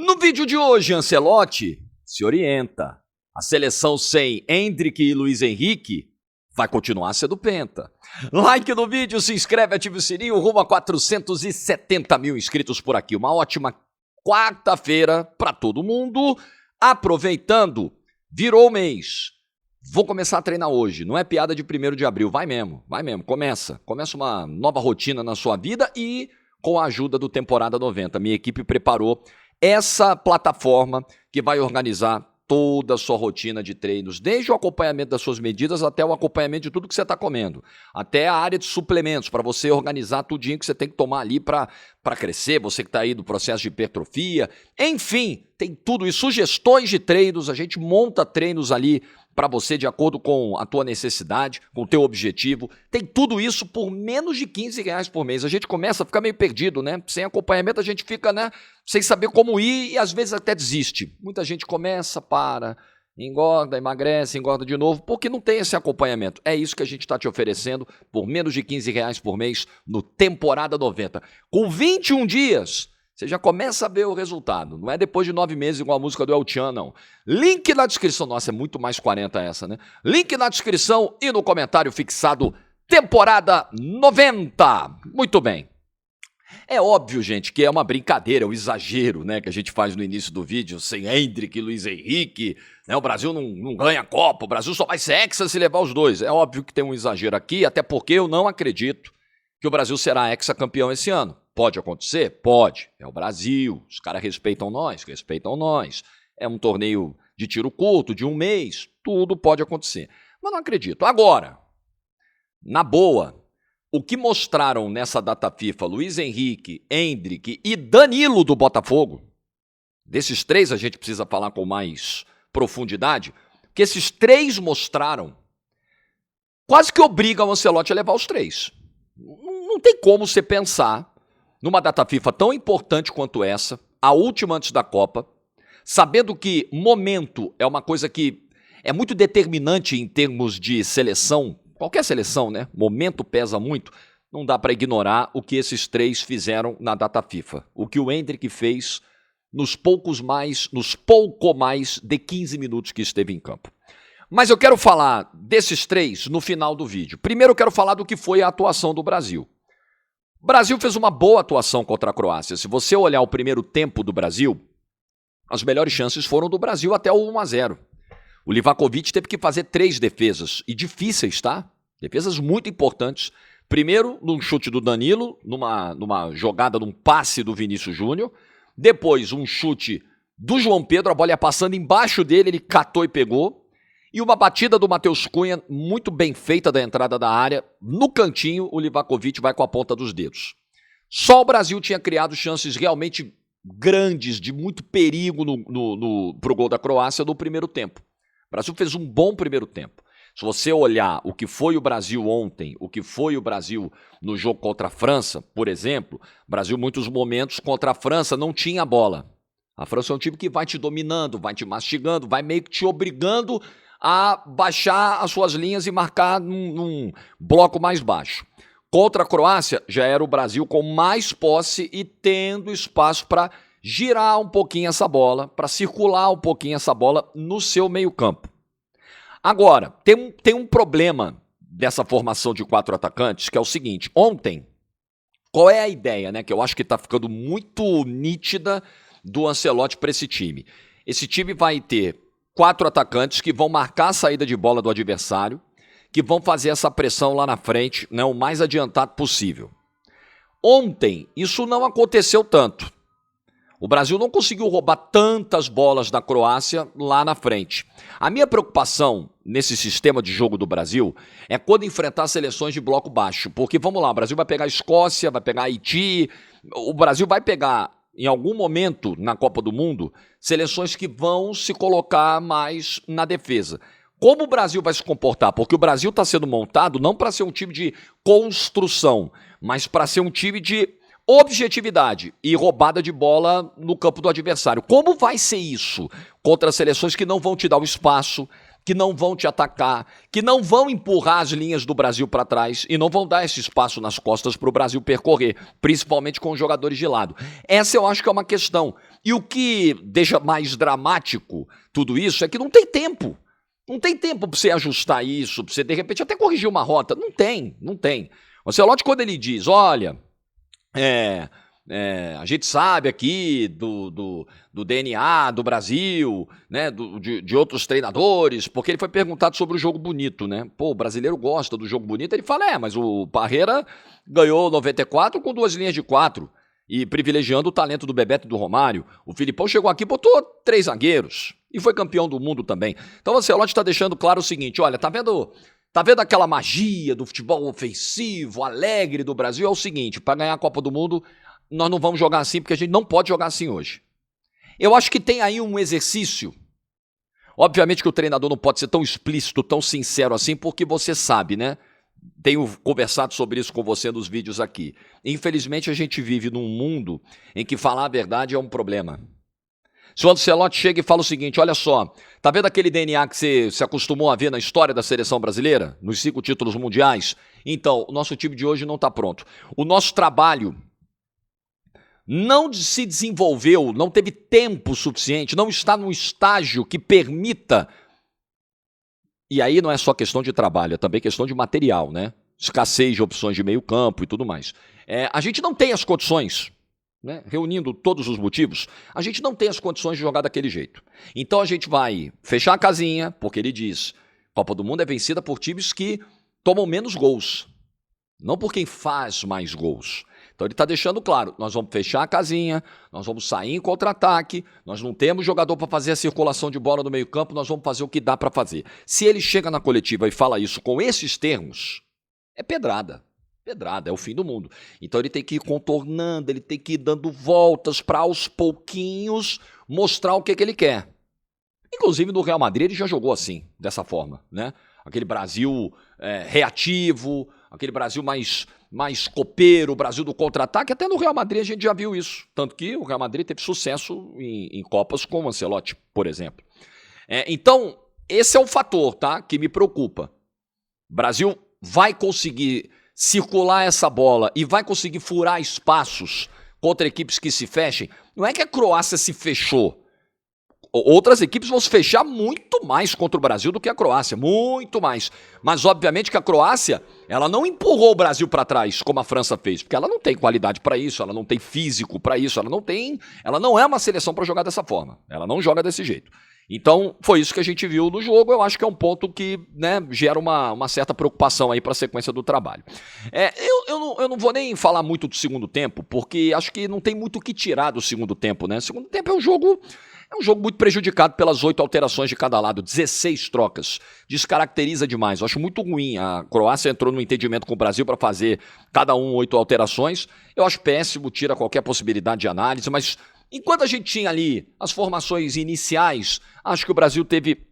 No vídeo de hoje, Ancelotti se orienta. A seleção sem Endrick e Luiz Henrique vai continuar sendo penta. Like no vídeo, se inscreve, ativa o sininho, rumo a 470 mil inscritos por aqui. Uma ótima quarta-feira para todo mundo. Aproveitando, virou o mês. Vou começar a treinar hoje, não é piada de 1º de abril, vai mesmo, começa uma nova rotina na sua vida e com a ajuda do Temporada 90. Minha equipe preparou essa plataforma que vai organizar toda a sua rotina de treinos, desde o acompanhamento das suas medidas até o acompanhamento de tudo que você está comendo, até a área de suplementos, para você organizar tudinho que você tem que tomar ali para crescer, você que está aí do processo de hipertrofia, enfim, tem tudo e sugestões de treinos, a gente monta treinos ali para você de acordo com a tua necessidade, com o teu objetivo. Tem tudo isso por menos de R$15 por mês. A gente começa a ficar meio perdido, né? Sem acompanhamento a gente fica, né, sem saber como ir e às vezes até desiste. Muita gente começa, para, engorda, emagrece, engorda de novo, porque não tem esse acompanhamento. É isso que a gente está te oferecendo por menos de R$15 por mês no Temporada 90. Com 21 dias... você já começa a ver o resultado. Não é depois de 9 meses igual a música do El Chan, não. Link na descrição. Nossa, é muito mais 40 essa, né? Link na descrição e no comentário fixado Temporada 90. Muito bem. É óbvio, gente, que é uma brincadeira, um exagero, né? Que a gente faz no início do vídeo, sem Endrick e Luiz Henrique. Né, o Brasil não ganha a Copa, o Brasil só vai ser hexa se levar os dois. É óbvio que tem um exagero aqui, até porque eu não acredito que o Brasil será hexacampeão esse ano. Pode acontecer? Pode. É o Brasil. Os caras respeitam nós. É um torneio de tiro curto, de um mês. Tudo pode acontecer. Mas não acredito. Agora, na boa, o que mostraram nessa data FIFA Luiz Henrique, Endrick e Danilo do Botafogo, desses três a gente precisa falar com mais profundidade, que esses três mostraram, quase que obriga o Ancelotti a levar os três. Não tem como você pensar numa data FIFA tão importante quanto essa, a última antes da Copa, sabendo que momento é uma coisa que é muito determinante em termos de seleção, qualquer seleção, né? Momento pesa muito, não dá para ignorar o que esses três fizeram na data FIFA. O que o Endrick fez nos pouco mais de 15 minutos que esteve em campo. Mas eu quero falar desses três no final do vídeo. Primeiro eu quero falar do que foi a atuação do Brasil. O Brasil fez uma boa atuação contra a Croácia. Se você olhar o primeiro tempo do Brasil, as melhores chances foram do Brasil até o 1-0. O Livakovic teve que fazer 3 defesas, e difíceis, tá? Defesas muito importantes. Primeiro, num chute do Danilo, numa jogada, num passe do Vinícius Júnior. Depois, um chute do João Pedro, a bola ia passando embaixo dele, ele catou e pegou. E uma batida do Matheus Cunha, muito bem feita da entrada da área. No cantinho, o Livakovic vai com a ponta dos dedos. Só o Brasil tinha criado chances realmente grandes, de muito perigo pro gol da Croácia no primeiro tempo. O Brasil fez um bom primeiro tempo. Se você olhar o que foi o Brasil ontem, o que foi o Brasil no jogo contra a França, por exemplo, o Brasil, muitos momentos contra a França, não tinha a bola. A França é um time que vai te dominando, vai te mastigando, vai meio que te obrigando a baixar as suas linhas e marcar num bloco mais baixo. Contra a Croácia, já era o Brasil com mais posse e tendo espaço para girar um pouquinho essa bola, para circular um pouquinho essa bola no seu meio-campo. Agora, tem um problema dessa formação de 4 atacantes, que é o seguinte: ontem, qual é a ideia, né, que eu acho que está ficando muito nítida do Ancelotti para esse time? Esse time vai ter 4 atacantes que vão marcar a saída de bola do adversário, que vão fazer essa pressão lá na frente, né, o mais adiantado possível. Ontem, isso não aconteceu tanto. O Brasil não conseguiu roubar tantas bolas da Croácia lá na frente. A minha preocupação nesse sistema de jogo do Brasil é quando enfrentar seleções de bloco baixo. Porque, vamos lá, o Brasil vai pegar a Escócia, vai pegar a Haiti, o Brasil vai pegar, em algum momento na Copa do Mundo, seleções que vão se colocar mais na defesa. Como o Brasil vai se comportar? Porque o Brasil está sendo montado não para ser um time de construção, mas para ser um time de objetividade e roubada de bola no campo do adversário. Como vai ser isso contra seleções que não vão te dar o espaço, que não vão te atacar, que não vão empurrar as linhas do Brasil para trás e não vão dar esse espaço nas costas para o Brasil percorrer, principalmente com os jogadores de lado? Essa eu acho que é uma questão E o que deixa mais dramático tudo isso é que não tem tempo. Não tem tempo para você ajustar isso, para você, de repente, até corrigir uma rota. Não tem, não tem. O Ancelotti, quando ele diz, olha, a gente sabe aqui do DNA do Brasil, né, de outros treinadores, porque ele foi perguntado sobre o jogo bonito, né? Pô, o brasileiro gosta do jogo bonito. Ele fala, mas o Parreira ganhou 94 com 2 linhas de 4 e privilegiando o talento do Bebeto e do Romário. O Filipão chegou aqui e botou 3 zagueiros e foi campeão do mundo também. Então o Ancelotti está deixando claro o seguinte, olha, tá vendo aquela magia do futebol ofensivo, alegre do Brasil? É o seguinte, para ganhar a Copa do Mundo, nós não vamos jogar assim, porque a gente não pode jogar assim hoje. Eu acho que tem aí um exercício. Obviamente que o treinador não pode ser tão explícito, tão sincero assim, porque você sabe, né? Tenho conversado sobre isso com você nos vídeos aqui. Infelizmente, a gente vive num mundo em que falar a verdade é um problema. Se o Ancelotti chega e fala o seguinte, olha só, tá vendo aquele DNA que você se acostumou a ver na história da seleção brasileira? Nos 5 títulos mundiais? Então, o nosso time de hoje não está pronto. O nosso trabalho não se desenvolveu, não teve tempo suficiente, não está num estágio que permita. E aí não é só questão de trabalho, é também questão de material, né? Escassez de opções de meio campo e tudo mais. A gente não tem as condições, né? Reunindo todos os motivos, a gente não tem as condições de jogar daquele jeito. Então a gente vai fechar a casinha, porque ele diz, Copa do Mundo é vencida por times que tomam menos gols, não por quem faz mais gols. Então ele está deixando claro, nós vamos fechar a casinha, nós vamos sair em contra-ataque, nós não temos jogador para fazer a circulação de bola no meio campo, nós vamos fazer o que dá para fazer. Se ele chega na coletiva e fala isso com esses termos, é pedrada. Pedrada, é o fim do mundo. Então ele tem que ir contornando, ele tem que ir dando voltas para aos pouquinhos mostrar o que ele quer. Inclusive no Real Madrid ele já jogou assim, dessa forma, né? Aquele Brasil reativo, aquele Brasil mais copeiro, o Brasil do contra-ataque. Até no Real Madrid a gente já viu isso. Tanto que o Real Madrid teve sucesso em Copas com o Ancelotti, por exemplo. Então, esse é o fator, tá, que me preocupa. O Brasil vai conseguir circular essa bola e vai conseguir furar espaços contra equipes que se fechem. Não é que a Croácia se fechou. Outras equipes vão se fechar muito mais contra o Brasil do que a Croácia, muito mais. Mas obviamente que a Croácia, ela não empurrou o Brasil para trás como a França fez, porque ela não tem qualidade para isso, ela não tem físico para isso, ela não é uma seleção para jogar dessa forma, ela não joga desse jeito. Então foi isso que a gente viu no jogo, eu acho que é um ponto que, né, gera uma certa preocupação aí para a sequência do trabalho. Eu não vou nem falar muito do segundo tempo, porque acho que não tem muito o que tirar do segundo tempo, né? O segundo tempo é um jogo muito prejudicado pelas 8 alterações de cada lado, 16 trocas. Descaracteriza demais, eu acho muito ruim. A Croácia entrou no entendimento com o Brasil para fazer cada 8 alterações. Eu acho péssimo, tira qualquer possibilidade de análise, mas enquanto a gente tinha ali as formações iniciais, acho que o Brasil teve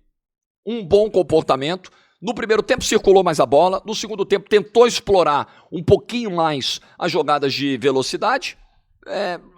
um bom comportamento. No primeiro tempo circulou mais a bola, no segundo tempo tentou explorar um pouquinho mais as jogadas de velocidade.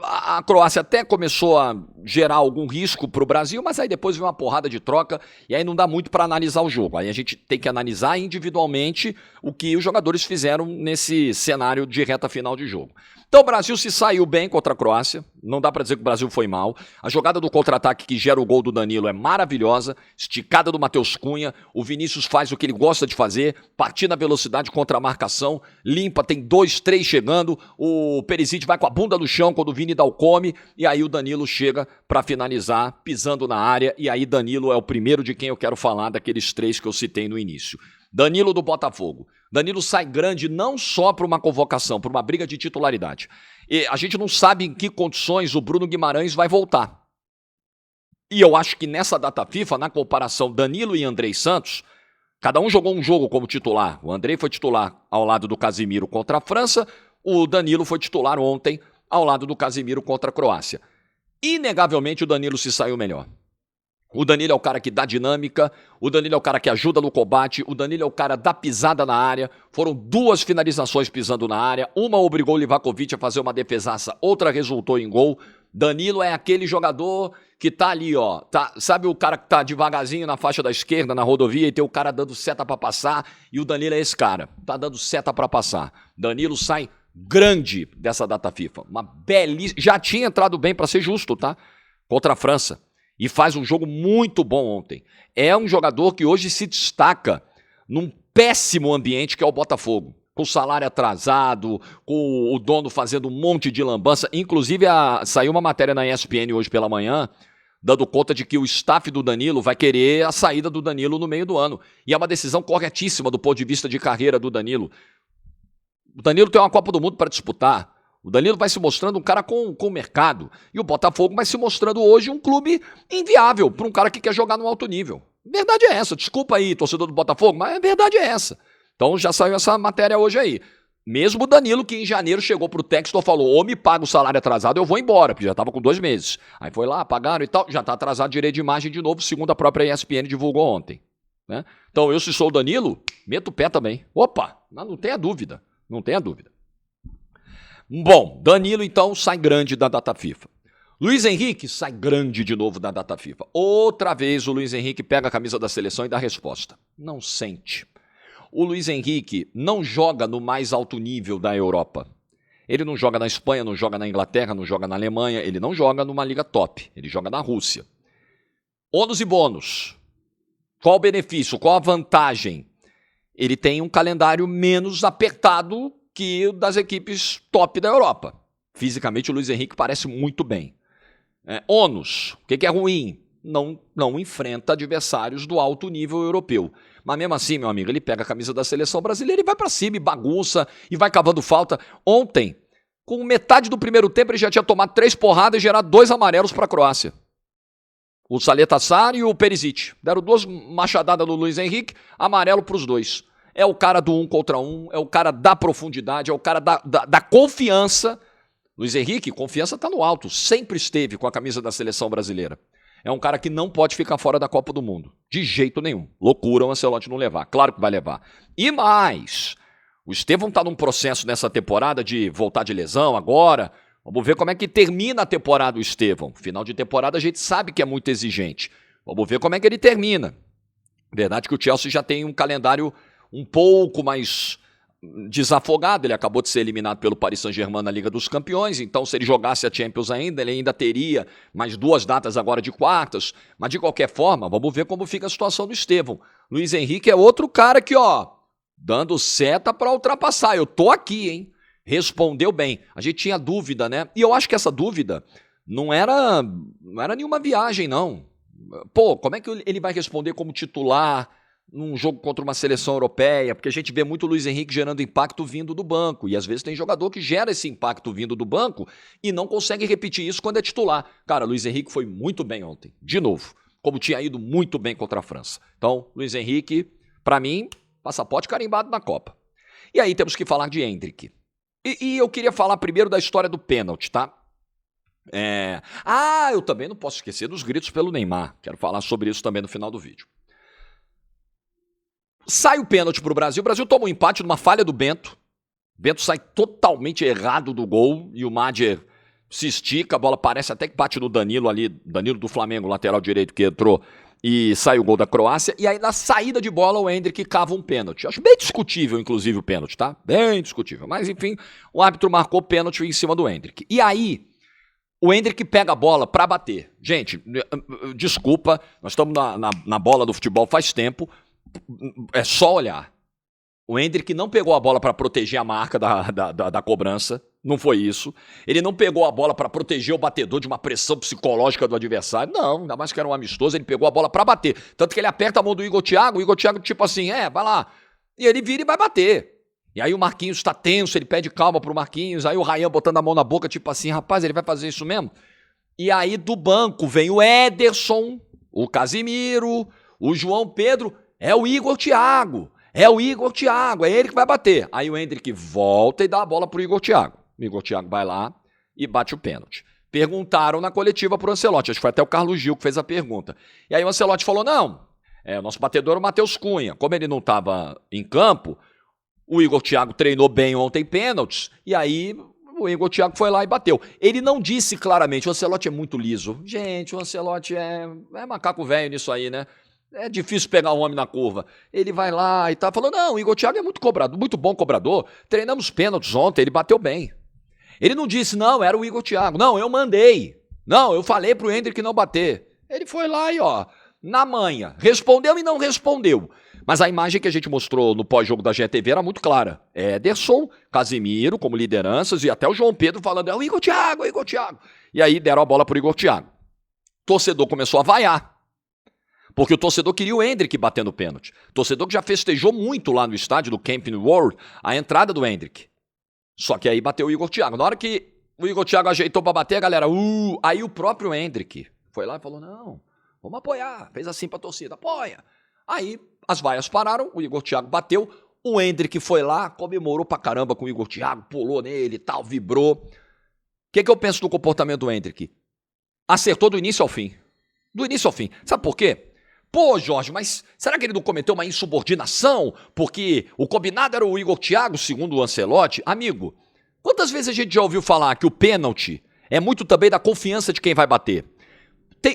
A Croácia até começou a gerar algum risco para o Brasil, mas aí depois veio uma porrada de troca e aí não dá muito para analisar o jogo. Aí a gente tem que analisar individualmente o que os jogadores fizeram nesse cenário de reta final de jogo. Então o Brasil se saiu bem contra a Croácia, não dá para dizer que o Brasil foi mal. A jogada do contra-ataque que gera o gol do Danilo é maravilhosa, esticada do Matheus Cunha, o Vinícius faz o que ele gosta de fazer, partir na velocidade contra a marcação, limpa, tem 2, 3 chegando, o Perisic vai com a bunda no chão quando o Vini dá o come, e aí o Danilo chega para finalizar, pisando na área, e aí Danilo é o primeiro de quem eu quero falar daqueles 3 que eu citei no início. Danilo do Botafogo. Danilo sai grande não só para uma convocação, para uma briga de titularidade. E a gente não sabe em que condições o Bruno Guimarães vai voltar. E eu acho que nessa data FIFA, na comparação Danilo e Andrei Santos, cada um jogou um jogo como titular. O Andrei foi titular ao lado do Casemiro contra a França, o Danilo foi titular ontem ao lado do Casemiro contra a Croácia. Inegavelmente o Danilo se saiu melhor. O Danilo é o cara que dá dinâmica, o Danilo é o cara que ajuda no combate, o Danilo é o cara da pisada na área. Foram 2 finalizações pisando na área, uma obrigou o Livakovic a fazer uma defesaça, outra resultou em gol. Danilo é aquele jogador que tá ali, ó, sabe o cara que tá devagarzinho na faixa da esquerda, na rodovia, e tem o cara dando seta para passar, e o Danilo é esse cara, tá dando seta para passar. Danilo sai grande dessa data FIFA, uma belíssima, já tinha entrado bem para ser justo, tá? contra a França e faz um jogo muito bom ontem. É um jogador que hoje se destaca num péssimo ambiente que é o Botafogo. Com o salário atrasado, com o dono fazendo um monte de lambança. Inclusive, saiu uma matéria na ESPN hoje pela manhã, dando conta de que o staff do Danilo vai querer a saída do Danilo no meio do ano. E é uma decisão corretíssima do ponto de vista de carreira do Danilo. O Danilo tem uma Copa do Mundo para disputar. O Danilo vai se mostrando um cara com mercado. E o Botafogo vai se mostrando hoje um clube inviável para um cara que quer jogar no alto nível. Verdade é essa. Desculpa aí, torcedor do Botafogo, mas a verdade é essa. Então já saiu essa matéria hoje aí. Mesmo o Danilo, que em janeiro chegou pro Textor e falou, ou me paga o salário atrasado, eu vou embora, porque já estava com 2 meses. Aí foi lá, pagaram e tal, já está atrasado direito de imagem de novo, segundo a própria ESPN divulgou ontem. Né? Então eu, se sou o Danilo, meto o pé também. Opa, não tenha dúvida, não tenha dúvida. Bom, Danilo então sai grande da data FIFA. Luiz Henrique sai grande de novo da data FIFA. Outra vez o Luiz Henrique pega a camisa da seleção e dá a resposta. Não sente. O Luiz Henrique não joga no mais alto nível da Europa. Ele não joga na Espanha, não joga na Inglaterra, não joga na Alemanha, ele não joga numa liga top, ele joga na Rússia. Ônus e bônus. Qual o benefício? Qual a vantagem? Ele tem um calendário menos apertado que o das equipes top da Europa. Fisicamente o Luiz Henrique parece muito bem. Ônus, o que é ruim? Não enfrenta adversários do alto nível europeu. Mas mesmo assim, meu amigo, ele pega a camisa da seleção brasileira e vai pra cima, e bagunça, e vai cavando falta. Ontem, com metade do primeiro tempo, ele já tinha tomado 3 porradas e gerado 2 amarelos pra Croácia. O Saletassar e o Perisic. Deram 2 machadadas no Luiz Henrique, amarelo pros 2. É o cara do 1 contra 1, é o cara da profundidade, é o cara da confiança. Luiz Henrique, confiança tá no alto, sempre esteve com a camisa da seleção brasileira. É um cara que não pode ficar fora da Copa do Mundo. De jeito nenhum. Loucura o Ancelotti não levar. Claro que vai levar. E mais, o Estevão está num processo nessa temporada de voltar de lesão agora. Vamos ver como é que termina a temporada o Estevão. Final de temporada a gente sabe que é muito exigente. Vamos ver como é que ele termina. Verdade que o Chelsea já tem um calendário um pouco mais desafogado, ele acabou de ser eliminado pelo Paris Saint-Germain na Liga dos Campeões, então se ele jogasse a Champions ainda, ele ainda teria mais 2 datas agora de quartas, mas de qualquer forma, vamos ver como fica a situação do Estevão. Luiz Henrique é outro cara que, dando seta para ultrapassar, eu tô aqui, hein? Respondeu bem. A gente tinha dúvida, né? E eu acho que essa dúvida não era nenhuma viagem, não. Pô, como é que ele vai responder como titular num jogo contra uma seleção europeia, porque a gente vê muito o Luiz Henrique gerando impacto vindo do banco, e às vezes tem jogador que gera esse impacto vindo do banco e não consegue repetir isso quando é titular. Cara, Luiz Henrique foi muito bem ontem, de novo, como tinha ido muito bem contra a França. Então, Luiz Henrique, pra mim, passaporte carimbado na Copa. E aí temos que falar de Endrick. E eu queria falar primeiro da história do pênalti, tá? Eu também não posso esquecer dos gritos pelo Neymar, quero falar sobre isso também no final do vídeo. Sai o pênalti pro Brasil, o Brasil toma um empate numa falha do Bento. Bento sai totalmente errado do gol e o Madjer se estica, a bola parece até que bate no Danilo ali, Danilo do Flamengo, lateral direito que entrou, e sai o gol da Croácia. E aí na saída de bola o Endrick cava um pênalti. Acho bem discutível, inclusive, o pênalti, tá? Bem discutível. Mas enfim, o árbitro marcou pênalti em cima do Endrick. E aí o Endrick pega a bola pra bater. Gente, desculpa, nós estamos na bola do futebol faz tempo. É só olhar. O Endrick não pegou a bola para proteger a marca da cobrança. Não foi isso. Ele não pegou a bola para proteger o batedor de uma pressão psicológica do adversário. Não, ainda mais que era um amistoso. Ele pegou a bola para bater. Tanto que ele aperta a mão do Igor Thiago. O Igor Thiago tipo assim, vai lá. E ele vira e vai bater. E aí o Marquinhos está tenso. Ele pede calma pro Marquinhos. Aí o Ryan botando a mão na boca tipo assim, rapaz, ele vai fazer isso mesmo? E aí do banco vem o Ederson, o Casimiro, o João Pedro. É o Igor Thiago, é ele que vai bater. Aí o Endrick volta e dá a bola pro Igor Thiago. O Igor Thiago vai lá e bate o pênalti. Perguntaram na coletiva pro Ancelotti, acho que foi até o Carlos Gil que fez a pergunta. E aí o Ancelotti falou, não, o nosso batedor é o Matheus Cunha. Como ele não estava em campo, o Igor Thiago treinou bem ontem pênaltis, e aí o Igor Thiago foi lá e bateu. Ele não disse claramente, o Ancelotti é muito liso. Gente, o Ancelotti é macaco velho nisso aí, né? É difícil pegar um homem na curva. Ele vai lá e tá falando, não, o Igor Thiago é muito cobrador, muito bom cobrador. Treinamos pênaltis ontem, ele bateu bem. Ele não disse, não, era o Igor Thiago. Não, eu mandei. Não, eu falei pro Endrick não bater. Ele foi lá e, ó, na manha, respondeu e não respondeu. Mas a imagem que a gente mostrou no pós-jogo da GTV era muito clara. Ederson, Casimiro como lideranças e até o João Pedro falando, é o Igor Thiago, é o Igor Thiago. E aí deram a bola pro Igor Thiago. O torcedor começou a vaiar. Porque o torcedor queria o Endrick batendo pênalti. O torcedor que já festejou muito lá no estádio do Camping World a entrada do Endrick. Só que aí bateu o Igor Thiago. Na hora que o Igor Thiago ajeitou pra bater, a galera, aí o próprio Endrick foi lá e falou, não, vamos apoiar. Fez assim pra torcida, apoia. Aí as vaias pararam, o Igor Thiago bateu, o Endrick foi lá, comemorou pra caramba com o Igor Thiago, pulou nele e tal, vibrou. O que eu penso do comportamento do Endrick? Acertou do início ao fim. Do início ao fim. Sabe por quê? Pô, Jorge, mas será que ele não cometeu uma insubordinação? Porque o combinado era o Igor Thiago, segundo o Ancelotti. Amigo, quantas vezes a gente já ouviu falar que o pênalti é muito também da confiança de quem vai bater?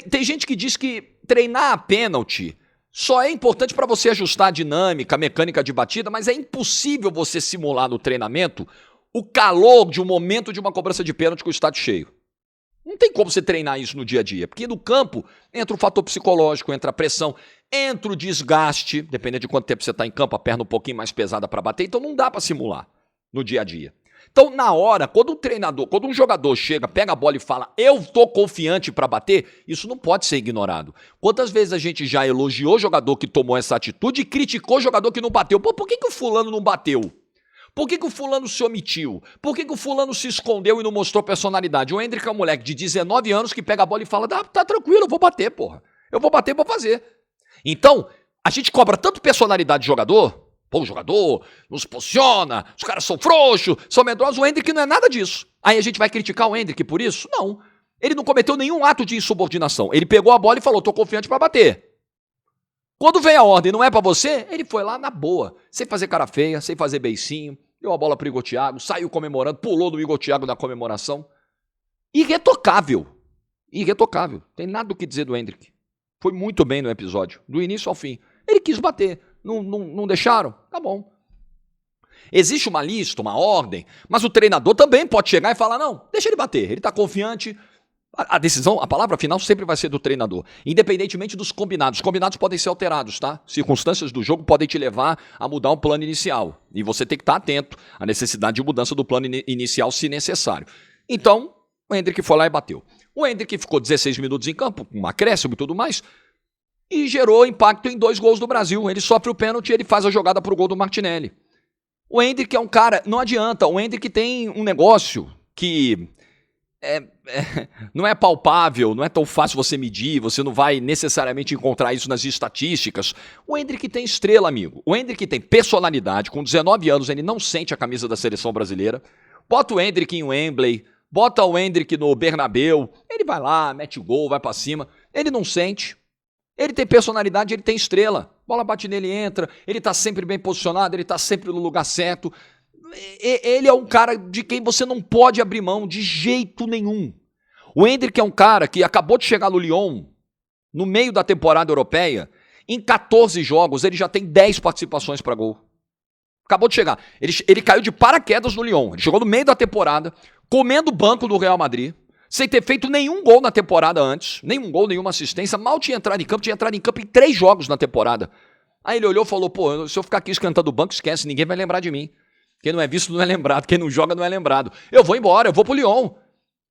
Tem gente que diz que treinar a pênalti só é importante para você ajustar a dinâmica, a mecânica de batida, mas é impossível você simular no treinamento o calor de um momento de uma cobrança de pênalti com o estádio cheio. Não tem como você treinar isso no dia a dia, porque no campo entra o fator psicológico, entra a pressão, entra o desgaste, dependendo de quanto tempo você está em campo, a perna um pouquinho mais pesada para bater, então não dá para simular no dia a dia. Então, na hora, quando um jogador chega, pega a bola e fala, eu tô confiante para bater, isso não pode ser ignorado. Quantas vezes a gente já elogiou o jogador que tomou essa atitude e criticou o jogador que não bateu? Pô, por que o fulano não bateu? Por que o fulano se omitiu? Por que o fulano se escondeu e não mostrou personalidade? O Endrick é um moleque de 19 anos que pega a bola e fala, tá tranquilo, eu vou bater, porra. Eu vou bater, vou fazer. Então, a gente cobra tanto personalidade de jogador, pô, o jogador não se posiciona, os caras são frouxos, são medrosos, o Endrick não é nada disso. Aí a gente vai criticar o Endrick por isso? Não. Ele não cometeu nenhum ato de insubordinação. Ele pegou a bola e falou, tô confiante pra bater. Quando vem a ordem não é pra você, ele foi lá na boa, sem fazer cara feia, sem fazer beicinho, deu a bola pro Igor Thiago, saiu comemorando, pulou no Igor Thiago na comemoração. Irretocável. Irretocável. Tem nada o que dizer do Endrick. Foi muito bem no episódio, do início ao fim. Ele quis bater, não deixaram? Tá bom. Existe uma lista, uma ordem, mas o treinador também pode chegar e falar, não, deixa ele bater, ele tá confiante. A decisão, a palavra final sempre vai ser do treinador, independentemente dos combinados. Os combinados podem ser alterados, tá? Circunstâncias do jogo podem te levar a mudar o plano inicial. E você tem que estar atento à necessidade de mudança do plano inicial, se necessário. Então, o Endrick foi lá e bateu. O Endrick ficou 16 minutos em campo, com um acréscimo e tudo mais, e gerou impacto em 2 gols do Brasil. Ele sofre o pênalti e ele faz a jogada pro gol do Martinelli. O Endrick é um cara, não adianta, o Endrick tem um negócio que... não é palpável, não é tão fácil você medir, você não vai necessariamente encontrar isso nas estatísticas. O Endrick tem estrela, amigo. O Endrick tem personalidade, com 19 anos ele não sente a camisa da seleção brasileira. Bota o Endrick em Wembley, bota o Endrick no Bernabéu, ele vai lá, mete gol, vai pra cima. Ele não sente. Ele tem personalidade, ele tem estrela. Bola bate nele, entra, ele tá sempre bem posicionado, ele tá sempre no lugar certo. Ele é um cara de quem você não pode abrir mão de jeito nenhum. O Endrick é um cara que acabou de chegar no Lyon, no meio da temporada europeia. Em 14 jogos, ele já tem 10 participações para gol. Acabou de chegar. Ele caiu de paraquedas no Lyon. Ele chegou no meio da temporada, comendo o banco do Real Madrid, sem ter feito nenhum gol na temporada antes. Nenhum gol, nenhuma assistência. Mal tinha entrado em campo em 3 jogos na temporada. Aí ele olhou e falou, pô, se eu ficar aqui esquentando o banco, esquece, ninguém vai lembrar de mim. Quem não é visto não é lembrado, quem não joga não é lembrado. Eu vou embora, eu vou pro Lyon.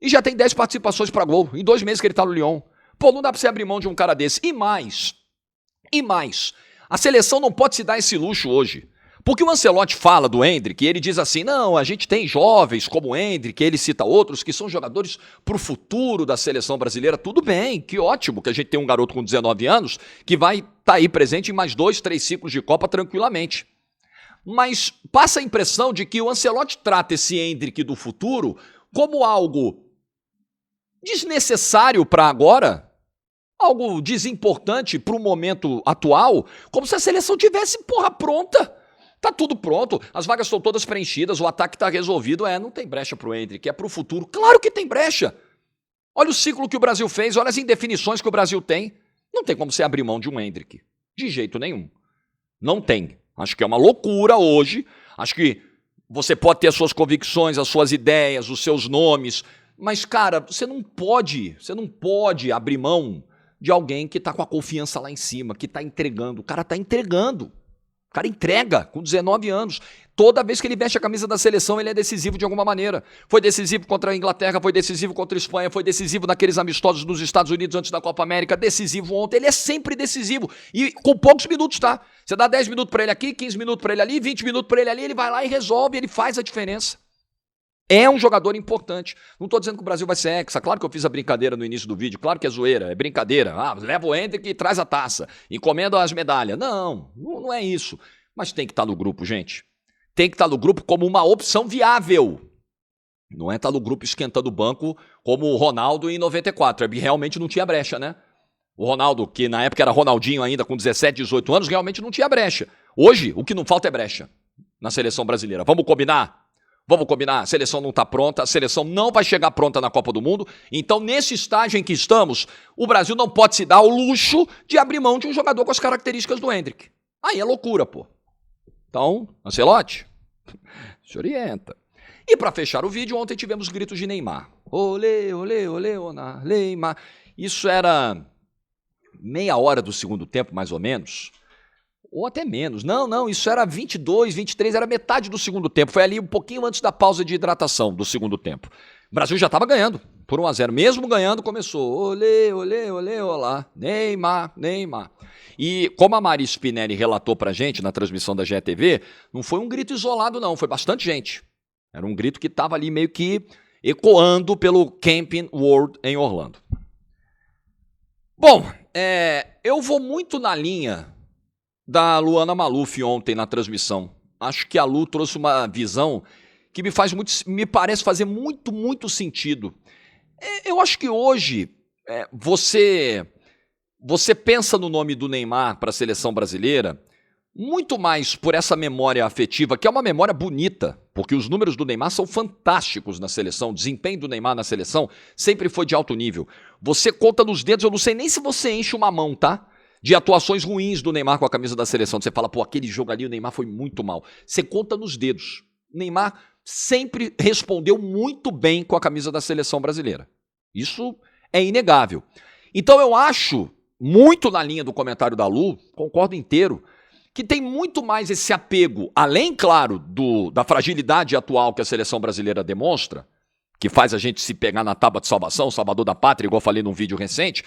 E já tem 10 participações para gol, em 2 meses que ele tá no Lyon. Pô, não dá pra você abrir mão de um cara desse. E mais, a seleção não pode se dar esse luxo hoje. Porque o Ancelotti fala do Endrick e ele diz assim, não, a gente tem jovens como o Endrick, ele cita outros que são jogadores pro futuro da seleção brasileira. Tudo bem, que ótimo que a gente tem um garoto com 19 anos que vai estar aí presente em mais 2, 3 ciclos de Copa tranquilamente. Mas passa a impressão de que o Ancelotti trata esse Endrick do futuro como algo desnecessário para agora, algo desimportante para o momento atual, como se a seleção tivesse, pronta. Tá tudo pronto, as vagas estão todas preenchidas, o ataque tá resolvido. Não tem brecha pro Endrick, é pro futuro. Claro que tem brecha. Olha o ciclo que o Brasil fez, olha as indefinições que o Brasil tem. Não tem como você abrir mão de um Endrick. De jeito nenhum. Não tem. Acho que é uma loucura hoje. Acho que você pode ter as suas convicções, as suas ideias, os seus nomes. Mas, cara, você não pode abrir mão de alguém que tá com a confiança lá em cima, que tá entregando. O cara tá entregando. O cara entrega com 19 anos. Toda vez que ele veste a camisa da seleção, ele é decisivo de alguma maneira. Foi decisivo contra a Inglaterra, foi decisivo contra a Espanha, foi decisivo naqueles amistosos dos Estados Unidos antes da Copa América, decisivo ontem. Ele é sempre decisivo. E com poucos minutos, tá? Você dá 10 minutos pra ele aqui, 15 minutos pra ele ali, 20 minutos pra ele ali, ele vai lá e resolve, ele faz a diferença. É um jogador importante. Não estou dizendo que o Brasil vai ser hexa. Claro que eu fiz a brincadeira no início do vídeo. Claro que é zoeira, é brincadeira. Leva o Hendrick e traz a taça. Encomenda as medalhas. Não é isso. Mas tem que estar no grupo, gente. Tem que estar no grupo como uma opção viável. Não é estar no grupo esquentando o banco como o Ronaldo em 94. Realmente não tinha brecha, né? O Ronaldo, que na época era Ronaldinho ainda com 17, 18 anos, realmente não tinha brecha. Hoje, o que não falta é brecha na seleção brasileira. Vamos combinar? Vamos combinar, a seleção não está pronta, a seleção não vai chegar pronta na Copa do Mundo, então nesse estágio em que estamos, o Brasil não pode se dar ao luxo de abrir mão de um jogador com as características do Hendrick. Aí é loucura, pô. Então, Ancelotti, se orienta. E para fechar o vídeo, ontem tivemos gritos de Neymar. Olê, olê, olê, olá, Neymar. Isso era meia hora do segundo tempo, mais ou menos. Ou até menos. Não, isso era 22, 23, era metade do segundo tempo. Foi ali um pouquinho antes da pausa de hidratação do segundo tempo. O Brasil já estava ganhando por 1-0. Mesmo ganhando, começou. Olê, olê, olê, olá. Neymar, Neymar. E como a Mari Spinelli relatou pra gente na transmissão da GETV, não foi um grito isolado, não. Foi bastante gente. Era um grito que estava ali meio que ecoando pelo Camping World em Orlando. Bom, eu vou muito na linha da Luana Maluf ontem na transmissão. Acho que a Lu trouxe uma visão que me parece fazer muito sentido. Eu acho que hoje você pensa no nome do Neymar para a seleção brasileira muito mais por essa memória afetiva, que é uma memória bonita, porque os números do Neymar são fantásticos na seleção, o desempenho do Neymar na seleção sempre foi de alto nível. Você conta nos dedos, eu não sei nem se você enche uma mão, tá? De atuações ruins do Neymar com a camisa da seleção. Você fala, pô, aquele jogo ali o Neymar foi muito mal. Você conta nos dedos. O Neymar sempre respondeu muito bem com a camisa da seleção brasileira. Isso é inegável. Então eu acho, muito na linha do comentário da Lu, concordo inteiro, que tem muito mais esse apego, além, claro, da fragilidade atual que a seleção brasileira demonstra, que faz a gente se pegar na tábua de salvação, salvador da pátria, igual eu falei num vídeo recente.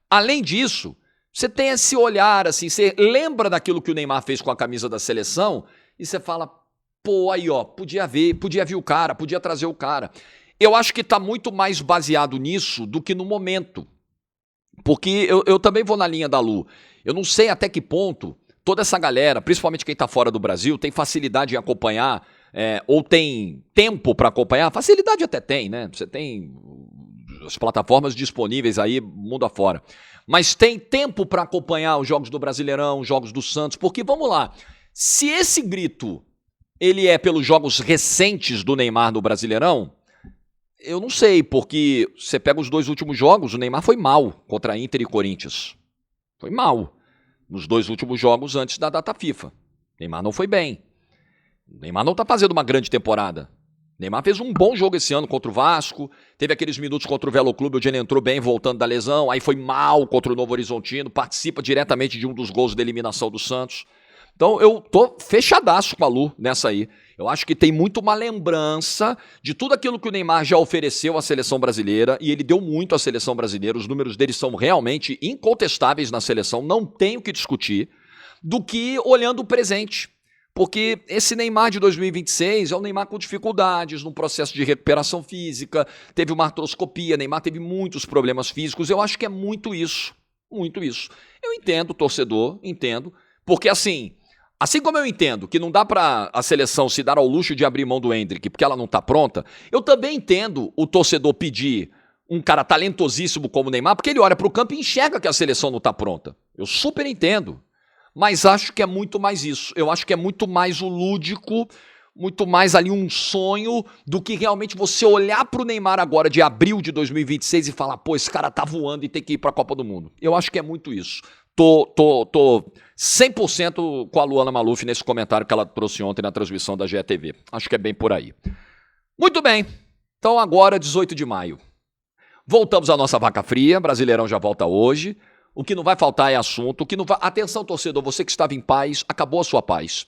Além disso, você tem esse olhar, assim, você lembra daquilo que o Neymar fez com a camisa da seleção e você fala, pô, aí ó, podia vir o cara, podia trazer o cara. Eu acho que está muito mais baseado nisso do que no momento. Porque eu também vou na linha da Lu. Eu não sei até que ponto toda essa galera, principalmente quem está fora do Brasil, tem facilidade em acompanhar ou tem tempo para acompanhar. Facilidade até tem, né? Você tem as plataformas disponíveis aí mundo afora. Mas tem tempo para acompanhar os jogos do Brasileirão, os jogos do Santos, porque, vamos lá, se esse grito ele é pelos jogos recentes do Neymar no Brasileirão, eu não sei, porque você pega os dois últimos jogos, o Neymar foi mal contra Inter e Corinthians. Foi mal nos dois últimos jogos antes da data FIFA. O Neymar não foi bem. O Neymar não está fazendo uma grande temporada. O Neymar fez um bom jogo esse ano contra o Vasco, teve aqueles minutos contra o Velo Clube, onde ele entrou bem voltando da lesão, aí foi mal contra o Novo Horizontino, participa diretamente de um dos gols da eliminação do Santos. Então eu tô fechadaço com a Lu nessa aí. Eu acho que tem muito uma lembrança de tudo aquilo que o Neymar já ofereceu à seleção brasileira, e ele deu muito à seleção brasileira, os números dele são realmente incontestáveis na seleção, não tem o que discutir, do que olhando o presente. Porque esse Neymar de 2026 é um Neymar com dificuldades, num processo de recuperação física, teve uma artroscopia, Neymar teve muitos problemas físicos, eu acho que é muito isso, muito isso. Eu entendo, torcedor, entendo, porque assim como eu entendo que não dá para a seleção se dar ao luxo de abrir mão do Hendrick porque ela não está pronta, eu também entendo o torcedor pedir um cara talentosíssimo como o Neymar, porque ele olha para o campo e enxerga que a seleção não está pronta. Eu super entendo. Mas acho que é muito mais isso. Eu acho que é muito mais o lúdico, muito mais ali um sonho do que realmente você olhar para o Neymar agora de abril de 2026 e falar, pô, esse cara tá voando e tem que ir para a Copa do Mundo. Eu acho que é muito isso. Tô 100% com a Luana Maluf nesse comentário que ela trouxe ontem na transmissão da GETV. Acho que é bem por aí. Muito bem. Então agora, 18 de maio. Voltamos à nossa vaca fria, Brasileirão já volta hoje. O que não vai faltar é assunto. O que não vai... Atenção, torcedor, você que estava em paz, acabou a sua paz.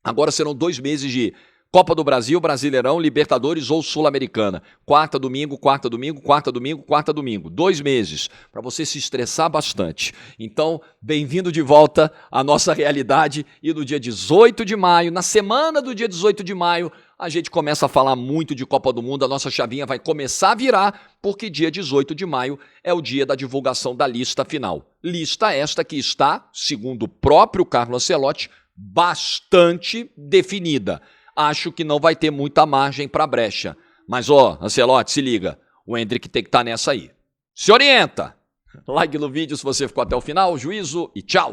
Agora serão 2 meses de Copa do Brasil, Brasileirão, Libertadores ou Sul-Americana. Quarta, domingo, quarta, domingo, quarta, domingo, quarta, domingo. 2 meses para você se estressar bastante. Então, bem-vindo de volta à nossa realidade. E no dia 18 de maio, na semana do dia 18 de maio, a gente começa a falar muito de Copa do Mundo. A nossa chavinha vai começar a virar, porque dia 18 de maio é o dia da divulgação da lista final. Lista esta que está, segundo o próprio Carlo Ancelotti, bastante definida. Acho que não vai ter muita margem para brecha. Mas, Ancelotti, se liga. O Endrick tem que estar nessa aí. Se orienta! Like no vídeo se você ficou até o final. Juízo e tchau!